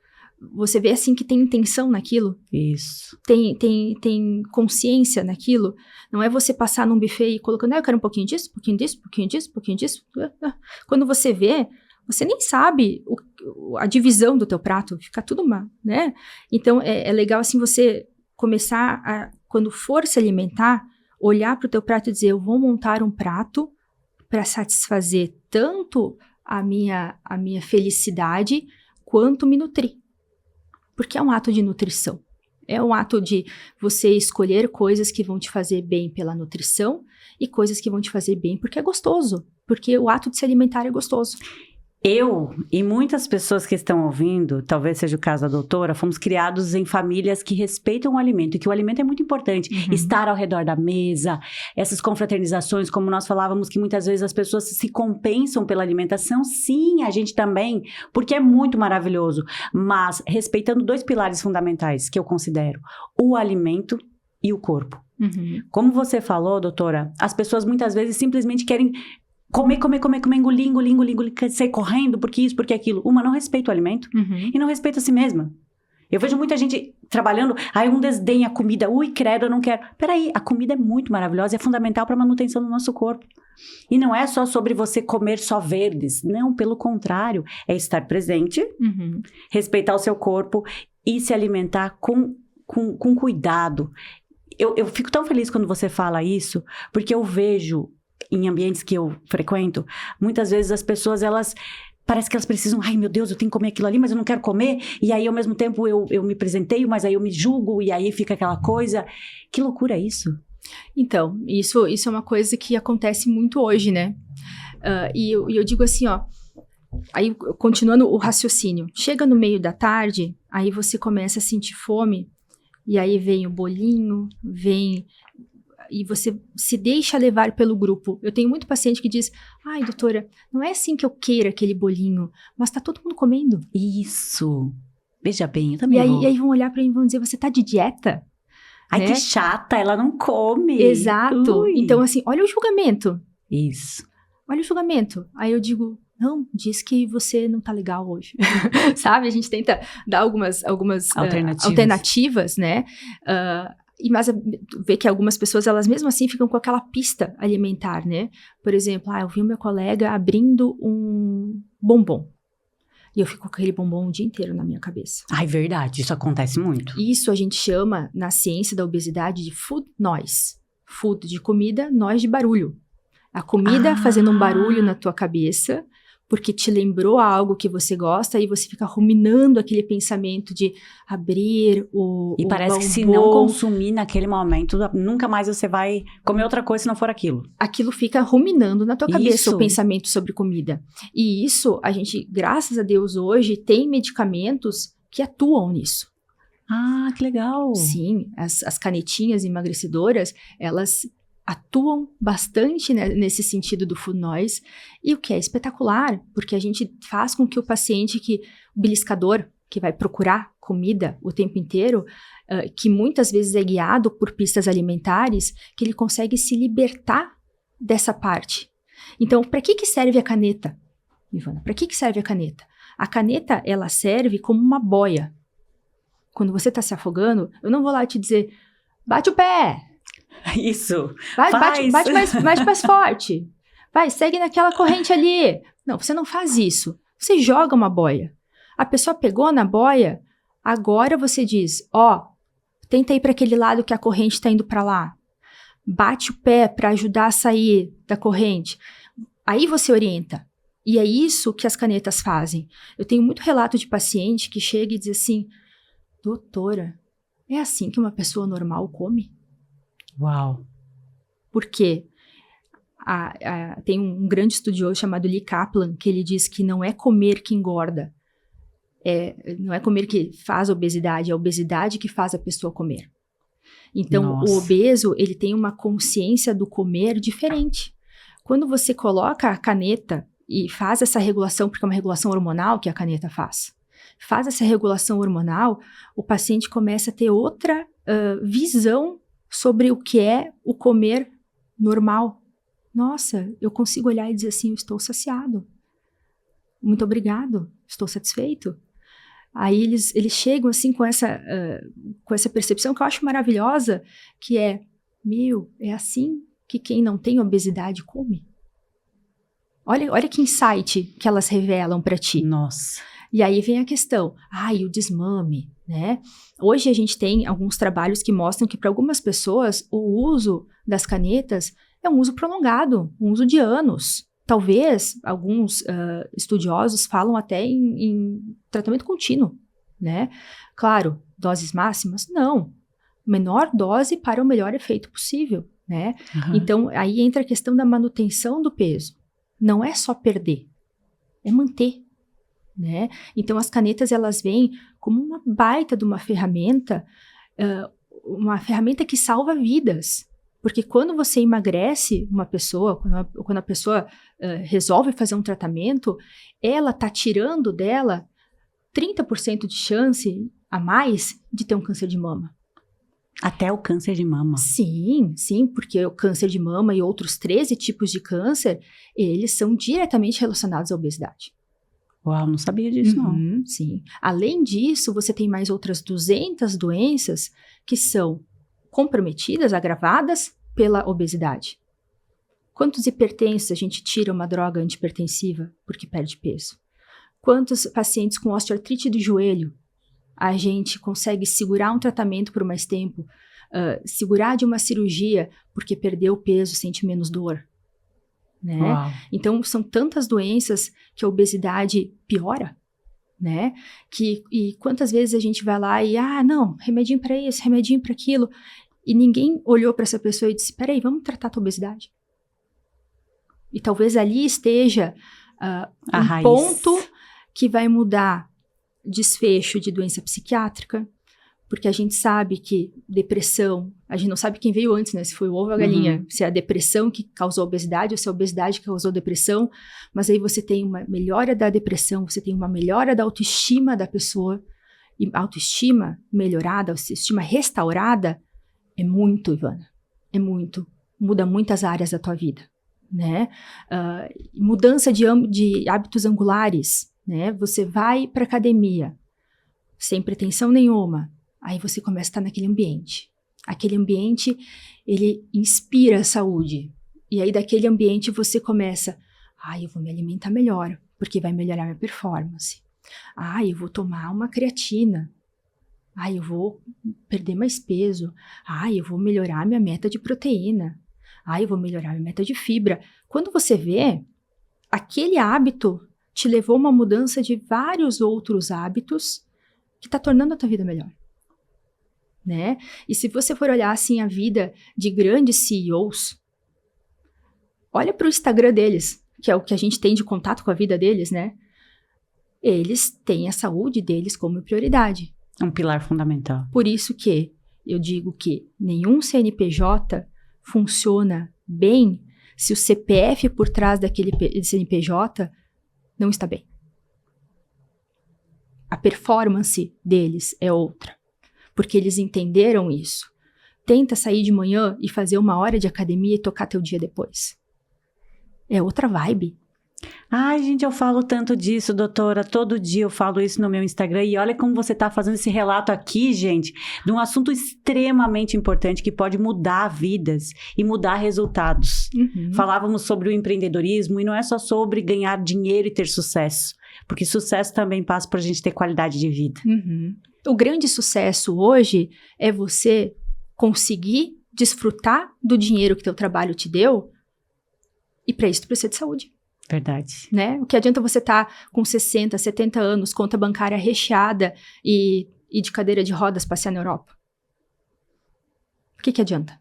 Você vê assim que tem intenção naquilo. Isso. Tem consciência naquilo. Não é você passar num buffet e colocando, eu quero um pouquinho disso, pouquinho disso, pouquinho disso, pouquinho disso. Quando você vê, você nem sabe a divisão do teu prato, fica tudo mal, né? Então, é legal assim você começar a, quando for se alimentar, olhar para o teu prato e dizer, eu vou montar um prato para satisfazer tanto a minha felicidade, quanto me nutrir. Porque é um ato de nutrição. É um ato de você escolher coisas que vão te fazer bem pela nutrição e coisas que vão te fazer bem porque é gostoso. Porque o ato de se alimentar é gostoso. Eu e muitas pessoas que estão ouvindo, talvez seja o caso da doutora, fomos criados em famílias que respeitam o alimento, e que o alimento é muito importante. Estar ao redor da mesa, essas confraternizações, como nós falávamos, que muitas vezes as pessoas se compensam pela alimentação. Sim, a gente também, porque é muito maravilhoso. Mas respeitando 2 pilares fundamentais que eu considero: o alimento e o corpo. Como você falou, doutora, as pessoas muitas vezes simplesmente querem... Comer, engolir, sair correndo, porque isso, porque aquilo. Uma não respeita o alimento e não respeita a si mesma. Eu vejo muita gente trabalhando, um desdenha a comida. Ui, credo, eu não quero. Peraí, a comida é muito maravilhosa e é fundamental para a manutenção do nosso corpo. E não é só sobre você comer só verdes. Não, pelo contrário. É estar presente, respeitar o seu corpo e se alimentar com cuidado. Eu fico tão feliz quando você fala isso, porque eu vejo... em ambientes que eu frequento, muitas vezes as pessoas, parece que elas precisam, ai meu Deus, eu tenho que comer aquilo ali, mas eu não quero comer, e aí ao mesmo tempo eu me presenteio, mas aí eu me julgo, e aí fica aquela coisa. Que loucura é isso? Então, isso é uma coisa que acontece muito hoje, né? E eu digo assim, ó, aí continuando o raciocínio, chega no meio da tarde, aí você começa a sentir fome, e aí vem o bolinho, e você se deixa levar pelo grupo. Eu tenho muito paciente que diz, ai, doutora, não é assim que eu queira aquele bolinho, mas tá todo mundo comendo. Isso. Veja bem, eu também E aí vão olhar pra mim e vão dizer, você tá de dieta? Ai, né? que chata, ela não come. Exato. Ui. Então, assim, olha o julgamento. Isso. Olha o julgamento. Aí eu digo, não, diz que você não tá legal hoje. Sabe? A gente tenta dar algumas alternativas, né? Mas vê que algumas pessoas, elas mesmo assim ficam com aquela pista alimentar, né? Por exemplo, eu vi o meu colega abrindo um bombom. E eu fico com aquele bombom o dia inteiro na minha cabeça. Ai, verdade, isso acontece muito. Isso a gente chama, na ciência da obesidade, de food noise. Food de comida, noise de barulho. A comida fazendo um barulho na tua cabeça, porque te lembrou algo que você gosta, e você fica ruminando aquele pensamento de abrir o E parece bombom. que se não consumir naquele momento, nunca mais você vai comer outra coisa se não for aquilo. Aquilo fica ruminando na tua cabeça, Isso. o pensamento sobre comida. E isso, a gente, graças a Deus, hoje, tem medicamentos que atuam nisso. Ah, que legal. Sim, as canetinhas emagrecedoras, elas atuam bastante, né, nesse sentido do food noise, e o que é espetacular, porque a gente faz com que o paciente, o beliscador, que vai procurar comida o tempo inteiro, que muitas vezes é guiado por pistas alimentares, que ele consegue se libertar dessa parte. Então, para que serve a caneta, Ivana? Para que serve a caneta? A caneta, ela serve como uma boia. Quando você está se afogando, eu não vou lá te dizer, bate o pé! Isso. Bate mais forte. Vai, segue naquela corrente ali. Não, você não faz isso. Você joga uma boia. A pessoa pegou na boia, agora você diz, tenta ir para aquele lado que a corrente está indo para lá. Bate o pé para ajudar a sair da corrente. Aí você orienta. E é isso que as canetas fazem. Eu tenho muito relato de paciente que chega e diz assim, doutora, é assim que uma pessoa normal come? Uau. Porque tem um grande estudioso chamado Lee Kaplan, que ele diz que não é comer que engorda, não é comer que faz obesidade, é a obesidade que faz a pessoa comer. Então, Nossa. O obeso, ele tem uma consciência do comer diferente. Quando você coloca a caneta e faz essa regulação, porque é uma regulação hormonal que a caneta faz essa regulação hormonal, o paciente começa a ter outra visão sobre o que é o comer normal. Nossa, eu consigo olhar e dizer assim, eu estou saciado. Muito obrigado, estou satisfeito. Aí eles chegam assim com essa percepção que eu acho maravilhosa, que é assim que quem não tem obesidade come. Olha que insight que elas revelam para ti. Nossa. E aí vem a questão, o desmame, né? Hoje a gente tem alguns trabalhos que mostram que para algumas pessoas o uso das canetas é um uso prolongado, um uso de anos. Talvez alguns estudiosos falam até em tratamento contínuo, né? Claro, doses máximas? Não. Menor dose para o melhor efeito possível, né? Uhum. Então, aí entra a questão da manutenção do peso. Não é só perder, é manter. Né? Então, as canetas, elas vêm como uma baita de uma ferramenta que salva vidas. Porque quando você emagrece uma pessoa, quando a pessoa resolve fazer um tratamento, ela está tirando dela 30% de chance a mais de ter um câncer de mama. Até o câncer de mama. Sim, porque o câncer de mama e outros 13 tipos de câncer, eles são diretamente relacionados à obesidade. Uau, não sabia disso, não. Sim. Além disso, você tem mais outras 200 doenças que são comprometidas, agravadas pela obesidade. Quantos hipertensos a gente tira uma droga antihipertensiva porque perde peso? Quantos pacientes com osteoartrite do joelho a gente consegue segurar um tratamento por mais tempo, segurar de uma cirurgia porque perdeu peso, sente menos dor? Né? Então, são tantas doenças que a obesidade piora, né? E quantas vezes a gente vai lá e, não, remedinho para isso, remedinho para aquilo. e ninguém olhou para essa pessoa e disse, peraí, vamos tratar a tua obesidade? E talvez ali esteja um raiz. ponto que vai mudar desfecho de doença psiquiátrica, porque a gente sabe que depressão, a gente não sabe quem veio antes, né? Se foi o ovo ou a galinha, se é a depressão que causou a obesidade ou se é a obesidade que causou a depressão, mas aí você tem uma melhora da depressão, você tem uma melhora da autoestima da pessoa, e autoestima melhorada, autoestima restaurada, é muito, Ivana, é muito, muda muitas áreas da tua vida, né? Mudança de hábitos angulares, né? Você vai para academia, sem pretensão nenhuma, aí você começa a estar naquele ambiente. Aquele ambiente, ele inspira a saúde. E aí, daquele ambiente, você começa, eu vou me alimentar melhor, porque vai melhorar minha performance. Eu vou tomar uma creatina. Eu vou perder mais peso. Eu vou melhorar minha meta de proteína. Eu vou melhorar minha meta de fibra. Quando você vê, aquele hábito te levou a uma mudança de vários outros hábitos que está tornando a tua vida melhor. Né? E se você for olhar assim a vida de grandes CEOs, olha para o Instagram deles, que é o que a gente tem de contato com a vida deles, né? Eles têm a saúde deles como prioridade. Um pilar fundamental. Por isso que eu digo que nenhum CNPJ funciona bem se o CPF por trás daquele CNPJ não está bem. A performance deles é outra. Porque eles entenderam isso. Tenta sair de manhã e fazer 1 hora de academia e tocar teu dia depois. É outra vibe. Gente, eu falo tanto disso, doutora. Todo dia eu falo isso no meu Instagram. E olha como você está fazendo esse relato aqui, gente, de um assunto extremamente importante que pode mudar vidas e mudar resultados. Falávamos sobre o empreendedorismo e não é só sobre ganhar dinheiro e ter sucesso. Porque sucesso também passa por a gente ter qualidade de vida. O grande sucesso hoje é você conseguir desfrutar do dinheiro que teu trabalho te deu e para isso tu precisa de saúde. Verdade. Né? O que adianta você estar com 60, 70 anos, conta bancária recheada e de cadeira de rodas passear na Europa? O que adianta?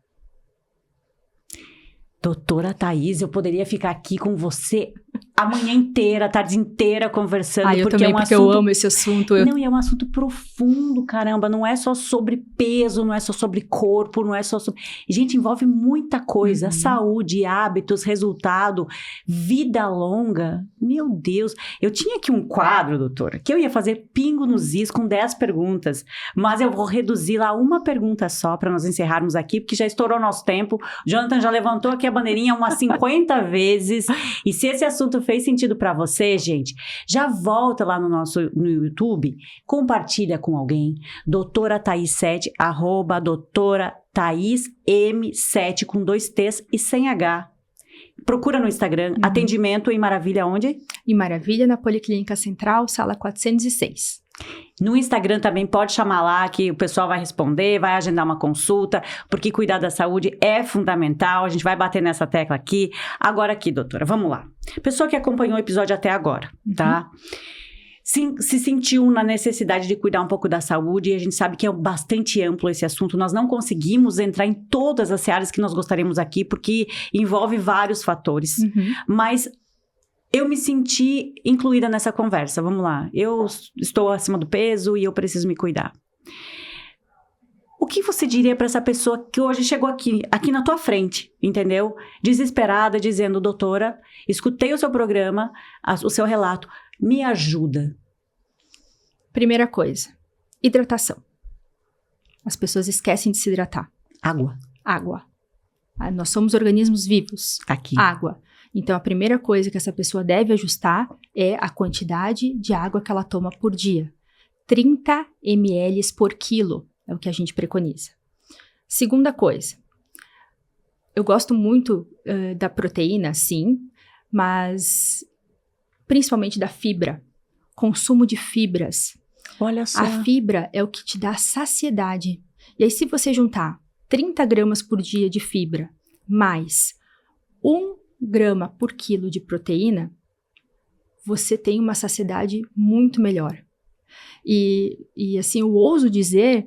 Doutora Thaís, eu poderia ficar aqui com você a manhã inteira, a tarde inteira conversando. Eu porque também, é um porque assunto... eu amo esse assunto. Não, e é um assunto profundo, caramba. Não é só sobre peso, não é só sobre corpo, não é só sobre... Gente, envolve muita coisa. Saúde, hábitos, resultado, vida longa. Meu Deus. Eu tinha aqui um quadro, doutora, que eu ia fazer pingo nos is com 10 perguntas. Mas eu vou reduzir lá uma pergunta só para nós encerrarmos aqui, porque já estourou nosso tempo. O Jonathan já levantou aqui a bandeirinha umas 50 vezes. E se esse assunto fez sentido para você, gente, já volta lá no YouTube, compartilha com alguém, doutora Thaís 7, @ doutora Thaís M7 com 2 T's e sem H. Procura no Instagram, atendimento em Maravilha onde? Em Maravilha, na Policlínica Central, sala 406. No Instagram também pode chamar lá que o pessoal vai responder, vai agendar uma consulta, porque cuidar da saúde é fundamental, a gente vai bater nessa tecla aqui. Agora aqui, doutora, vamos lá. Pessoa que acompanhou o episódio até agora, tá? Se sentiu na necessidade de cuidar um pouco da saúde, e a gente sabe que é bastante amplo esse assunto, nós não conseguimos entrar em todas as áreas que nós gostaríamos aqui, porque envolve vários fatores, mas... eu me senti incluída nessa conversa, vamos lá. Eu estou acima do peso e eu preciso me cuidar. O que você diria para essa pessoa que hoje chegou aqui na tua frente, entendeu? Desesperada, dizendo, doutora, escutei o seu programa, o seu relato, me ajuda. Primeira coisa, hidratação. As pessoas esquecem de se hidratar. Água. Nós somos organismos vivos. Aqui. Água. Então, a primeira coisa que essa pessoa deve ajustar é a quantidade de água que ela toma por dia. 30 ml por quilo é o que a gente preconiza. Segunda coisa, eu gosto muito da proteína, sim, mas principalmente da fibra. Consumo de fibras. Olha só. A fibra é o que te dá saciedade. E aí, se você juntar 30 gramas por dia de fibra, mais 1 grama por quilo de proteína, você tem uma saciedade muito melhor. E assim, eu ouso dizer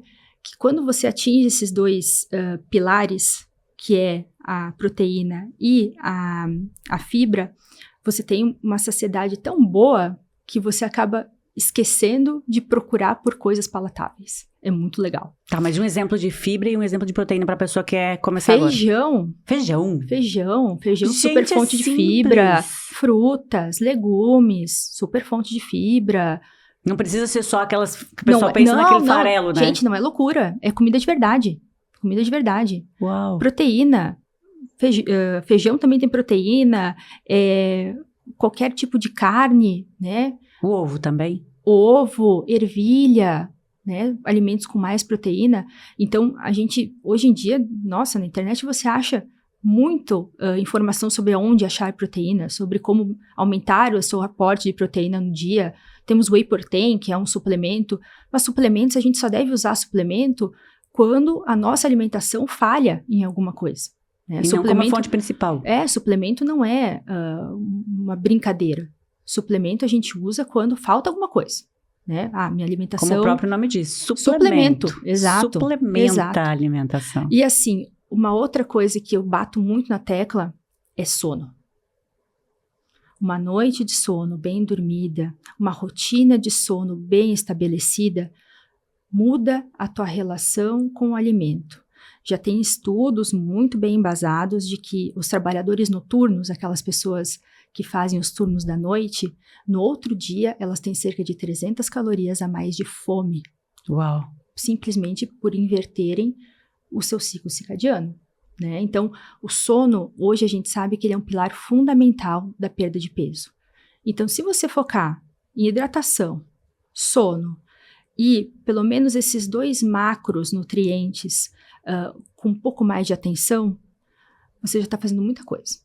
que quando você atinge esses dois pilares, que é a proteína e a fibra, você tem uma saciedade tão boa que você acaba esquecendo de procurar por coisas palatáveis. É muito legal. Tá, mas um exemplo de fibra e um exemplo de proteína para a pessoa que quer começar agora. Feijão. Gente, Super fonte de fibra. Frutas, legumes, super fonte de fibra. Não precisa ser só aquelas que o pessoal pensa naquele farelo, né? Gente, não é loucura. É comida de verdade. Comida de verdade. Uau. Proteína. Feijão também tem proteína. Qualquer tipo de carne, né? O ovo também. Ovo, ervilha, né? Alimentos com mais proteína. Então, a gente, hoje em dia, nossa, na internet você acha muito informação sobre onde achar proteína, sobre como aumentar o seu aporte de proteína no dia. Temos Whey Protein, que é um suplemento. Mas suplementos, a gente só deve usar suplemento quando a nossa alimentação falha em alguma coisa. Né? E não como a fonte principal. Suplemento não é uma brincadeira. Suplemento a gente usa quando falta alguma coisa. Né? Minha alimentação... Como o próprio nome diz, suplemento. Exato. Suplementa a alimentação. E assim, uma outra coisa que eu bato muito na tecla é sono. Uma noite de sono bem dormida, uma rotina de sono bem estabelecida, muda a tua relação com o alimento. Já tem estudos muito bem embasados de que os trabalhadores noturnos, aquelas pessoas que fazem os turnos da noite, no outro dia elas têm cerca de 300 calorias a mais de fome. Uau! Simplesmente por inverterem o seu ciclo circadiano. Né? Então, o sono, hoje a gente sabe que ele é um pilar fundamental da perda de peso. Então, se você focar em hidratação, sono e pelo menos esses 2 macros nutrientes com um pouco mais de atenção, você já está fazendo muita coisa.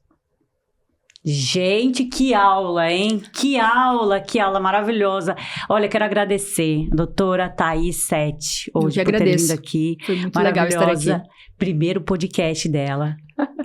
Gente, que aula, hein? Que aula maravilhosa. Olha, quero agradecer a doutora Thaís Sete hoje por ter vindo aqui. Foi muito legal estar aqui. Primeiro podcast dela.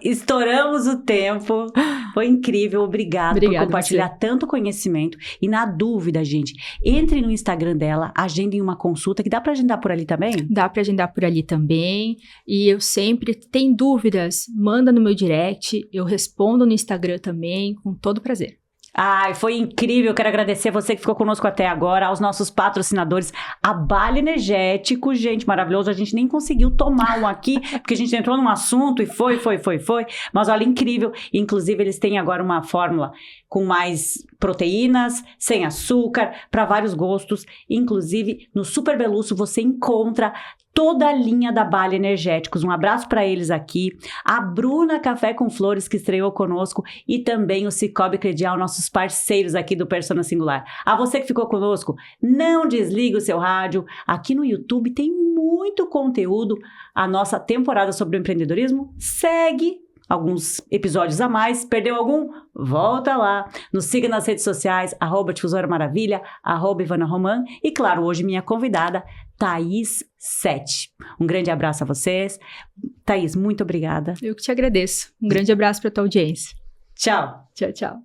Estouramos o tempo. Foi incrível. Obrigada por compartilhar tanto conhecimento. E na dúvida, gente, entre no Instagram dela, agendem uma consulta, que dá para agendar por ali também? Dá para agendar por ali também. E eu sempre, tem dúvidas, manda no meu direct. Eu respondo no Instagram também, com todo prazer. Ai, foi incrível, eu quero agradecer a você que ficou conosco até agora, aos nossos patrocinadores, a Bali Energético, gente, maravilhoso, a gente nem conseguiu tomar um aqui, porque a gente entrou num assunto e foi, mas olha, incrível, inclusive eles têm agora uma fórmula com mais proteínas, sem açúcar, para vários gostos, inclusive no Super Belusso você encontra toda a linha da Bali Energéticos. Um abraço para eles aqui. A Bruna Café com Flores, que estreou conosco, e também o Cicobi Credial, nossos parceiros aqui do Persona Singular. A você que ficou conosco, não desliga o seu rádio. Aqui no YouTube tem muito conteúdo. A nossa temporada sobre o empreendedorismo segue. Alguns episódios a mais. Perdeu algum? Volta lá. Nos siga nas redes sociais, @Difusora Maravilha, @Ivana Roman. E claro, hoje minha convidada, Thaís Sete. Um grande abraço a vocês. Thaís, muito obrigada. Eu que te agradeço. Um grande abraço para a tua audiência. Tchau. Tchau, tchau.